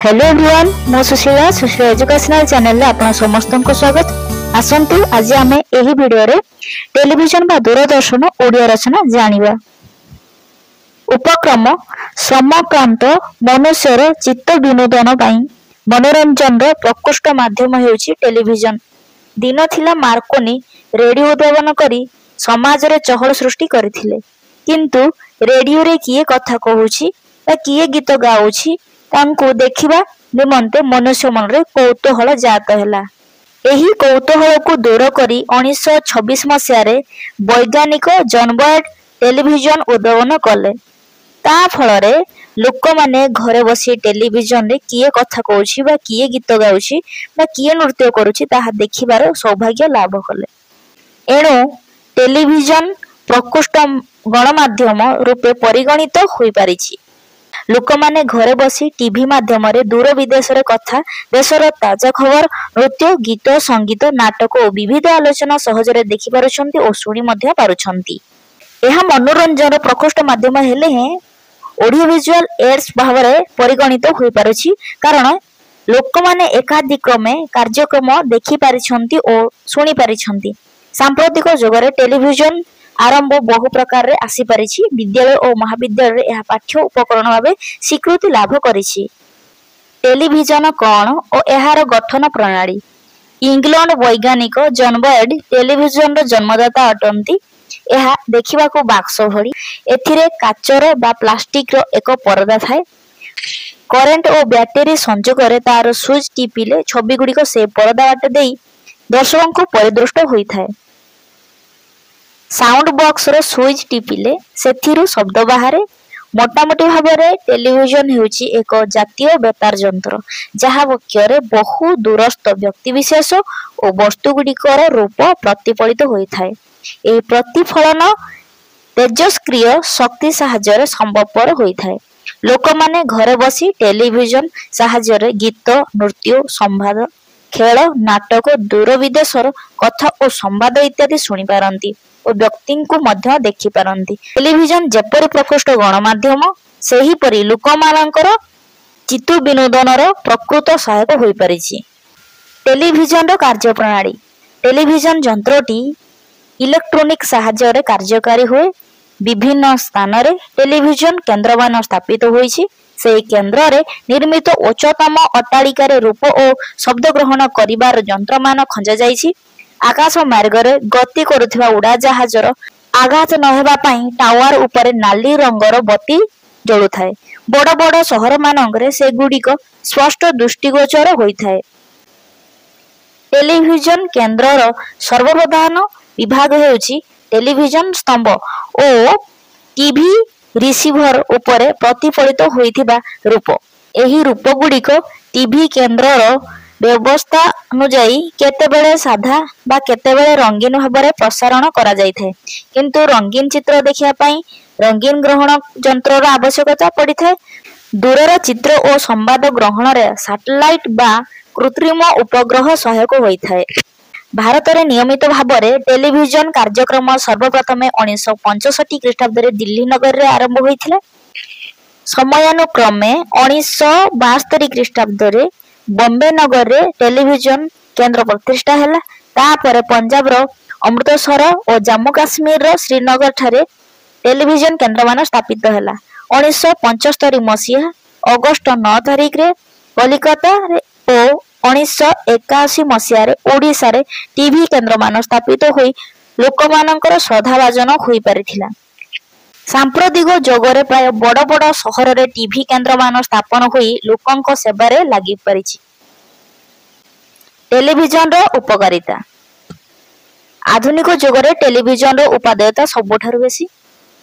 Hello everyone मो Sushila Sushila educational channel आपन समस्त को स्वागत। आसंतु आज आम यही वीडियो रे टेलीविजन बा दूरदर्शन ओडिया रचना जानिबा। उपक्रम समक्रांत मनुष्यर चित्त विनोदन पाई मनोरंजन रो प्रकृष्ट माध्यम हेउची टेलीविजन। दिन थिला मार्कोनी रेडियो उद्भावन करी समाज रे चहल सृष्टि करथिले, किंतु रेडियो रे किए कथा कहूची बा किए गीत गाउची तांको देखिबा निमंते मनुष्य मन रे कौतूहल जात हैला। एही कौतूहल को दूर करी 1926 मसिया रे वैज्ञानिक जॉन बर्ड टेलीविजन उद्भावन कले। ता फल रे लोक माने घरे बसी टेलीविजन रे किए कथा कहूची बा किए गीत गाउची बा किए नृत्य करूची ताहा देखिबार सौभाग्य लाभ कले। एणु टेलीविजन प्रकृष्ट गणमाध्यम रूपे परिगणित होई पारिछि। लोक माने घरे बसी टीवी माध्यम रे दूर विदेश रे कथा, देशर ताजा खबर, नृत्य, गीत, संगीत, नाटक और विविध आलोचना सहज रे देखि पारुछंती और सुनी मध्य पारुछंती। एहा मनोरंजन प्रकृष्ट माध्यम हेले हे ऑडियो विजुअल एड्स भाव रे परिगणित होई पारुछि, कारण लोक माने एकाधिक्रमे कार्यक्रम देखि पारिछंती और सुनी पारिछंती। सांप्रतिक जुग रे टेलीविजन आरंभ बहु प्रकार रे आसी पारिछि। विद्यालय और महाविद्यालय रे यह पाठ्य उपकरण भाबे स्वीकृति लाभ करिछि। टेलीविजन कौन और एहार गठन प्रणाली। इंग्लैंड वैज्ञानिक जॉन बर्ड टेलीविजन रो जन्मदाता अटंती। एहा देखिबा को बाक्स भଳି, एथिरे काचर बा प्लास्टिक रो एक परदा थाए। करेंट और बैटरी संयोग रे तार स्विच टिपिले छवि गुडी को से परदा बाटे देई दर्शकों को परिदृष्ट होई थाए। साउंड बॉक्स रो स्विच टिपिले सेथिरु शब्द बाहरे। मोटामोटी भाव में टेलीविजन हेउची एक जातीय बेतार यंत्र, जहा बक्ୟରେ बहु दूरस्थ व्यक्ति विशेष और वस्तु गुड़िकर रूप प्रतिफलित होई थाए। एही प्रतिफलन तेजस्क्रिय शक्ति साहाय्य संभवपर होई थाए। लोक माने घरे बसी टेलीविजन साहाय्य गीत, नृत्य, संवाद, खेल, नाटक, दूर विदेशर कथा और संवाद इत्यादि सुनी पारंती और व्यक्ति को मध्य देखि पारंती। टेलीविजन जेपरि प्रकृष्ट गणमाध्यम सेही परि लोक मानकर चित्त विनोदन प्रकृत सहायक होई परिछि। टेलीविजन कार्य प्रणाली। टेलीविजन यंत्रटी इलेक्ट्रॉनिक साहाय्य रे कार्यकारी हुए। विभिन्न स्थान रे टेलीविजन केन्द्रमान स्थापित होईछि। से केन्द्र रे निर्मित उच्चतम अट्टालिका रे रूप और शब्द ग्रहण करिबार यंत्रमान खंजा जाईछि। आकाश मार्ग रे गति करुथिबा उड़ा जहाजर आघात न हेबा पई टावर ऊपर नाली रंगर बत्ती जळु थाए। बड़ बड़ शहर मानंगरे से गुडीक स्पष्ट दृष्टिगोचर होई थाए। टेलीविजन केन्द्रर सर्वप्रधान विभाग हेउछि टेलीविजन स्तंभ और टीवी रिसीवर ऊपर प्रतिफलित होइथिबा रूप। एही रूप गुडीक टीवी केन्द्रर व्यवस्था अनुଯାयी केतेबेले साधा बा केतेबेले रंगीन भाବରେ प्रसारण करा जाय थाए, किंतु रंगीन चित्र देखिया पई रंगीन ग्रहण यंत्रर आवश्यकता पड़ी थाए। दूरर चित्र और संवाद ग्रहण रे सैटेलाइट बा कृत्रिम उपग्रह सहायक होई थाए। भारत रे नियमित भाବରେ टेलीविजन कार्यक्रम सर्वप्रथम 1965 ख्रीष्टाब्द रे दिल्ली नगर रे आरंभ होइथिला। समयानुक्रमे 1972 ख्रीष्टाब्द रे बॉम्बे नगर रे टेलीविजन केंद्र प्रतिष्ठा हैला। तापर पंजाब रो अमृतसर और जम्मू काश्मीर रो श्रीनगर ठारे टेलीविजन केंद्र मान स्थापित हैला। 1975 मसीहा अगस्त 9 तारिख रे कलिकता रे और 1981 मसीहा रे ओडिसा रे टीवी केंद्र मान स्थापित होई लोक मानकर श्रद्धाभाजन होई परिथिला। सांप्रतिक जगरे प्राय बड़ बड़ सहर रे टीवी केंद्र मान स्थापन होई लोकंक सेवा रे लागि परिछि। टेलीविजन रो उपकारिता। आधुनिक जुगरे टेलीविजन रो उपादेयता सबठारु बेसी।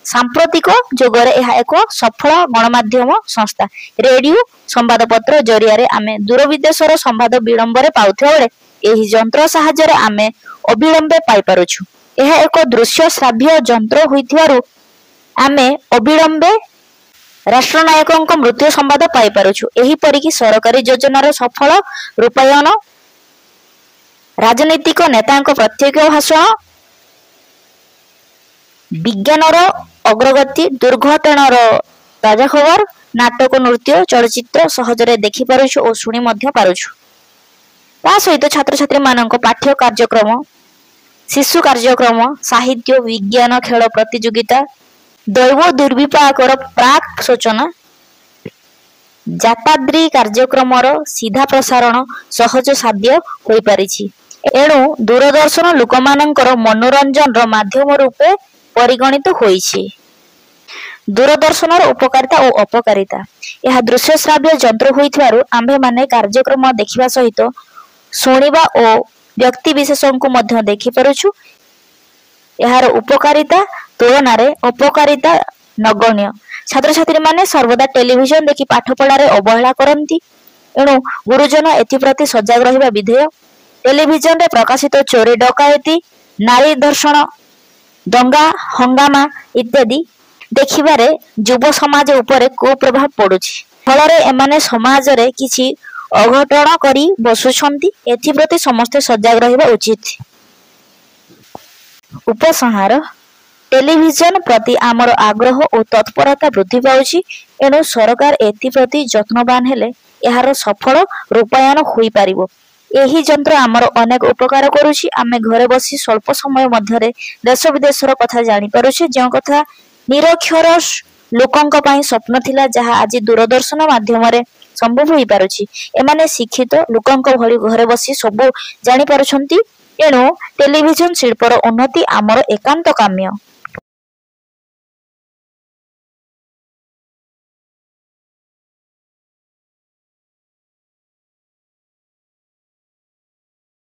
सांप्रतिक जुगरे यह एक सफल गणमाध्यम संस्था। रेडियो संवादपत्र जरिया रे आमे दूर विदेशर संवाद विलंबरे पाउथिबा बेले एही यंत्र साहाय्य रे आमे अविलंबे पाई पारुछु। यह एक दृश्य श्राव्य यंत्र होइथिबारु आमे अविलंबे राष्ट्रनायकों मृत्यु संवाद पाई पारुछु। एही परिकी सरकारी योजनार सफल रूपायन, राजनीतिक नेतांक प्रत्येक भाषण, विज्ञानर अग्रगति, दुर्घटनार ताजा खबर, नाटक नृत्य चलचित्र सहजरे देखि पारुछु और सुनी मध्य पारुछु। ता सहित छात्र छात्री मानक पाठ्य कार्यक्रम शिशु कार्यक्रम साहित्य विज्ञान खेल प्रतियोगिता दैव दुर्विपाकर प्राक सूचना जाताद्री कार्यक्रम सीधा प्रसारण सहज साध्य हो पारिछि। एणु दूरदर्शन लोकमानंकर मनोरंजन माध्यम रूपे परिगणित होइछि। दूरदर्शन उपकारिता और अपकारिता यह दृश्य श्राव्य यंत्र होइथिबारु आम्भे माने कार्यक्रम देखिबा सहित सुनिबा और व्यक्ति विशेषों को मध्य देखि पारुछु। यार उपकारिता तुलन में अपकारिता नगण्य। छात्र छात्री माने सर्वदा टेलीविजन देखि पाठ पढ़ारे अवहेला करती। एणु गुरुजन एप्रति सजग रहिबा विधेय। टेलीविजन रे प्रकाशित चोरी डकायती नारी धर्षण दंगा हंगामा इत्यादि देखिबारे युव समाज उपरे कुप्रभाव पड़ुछि। फलरे एमाने समाज रे किछि अघटन करी बसुछंती। एप्रति समस्ते सजग रहिबा उचित। उपसंहार टेलीविजन प्रति आमर आग्रह और तत्परता वृद्धि पाउछि। एणु सरकार एप्रति यत्नवान हेले यार सफल रूपायन होई पारिबो। एही यंत्र आमर अनेक उपकार करुछि। आमे घरे बसी स्वल्प समय मध्यरे देश विदेशर कथा जानि पारुछि। जो कथा निरक्षर लोकंक पई स्वप्न थिला जहा आज दूरदर्शन माध्यम रे संभव होई पारुछि। एमाने शिक्षित लोकंक भଳି घरे बसी सब जानि पारुछंती। एणु टेलीविजन शिल्पर उन्नति आमर एकांत काम्य।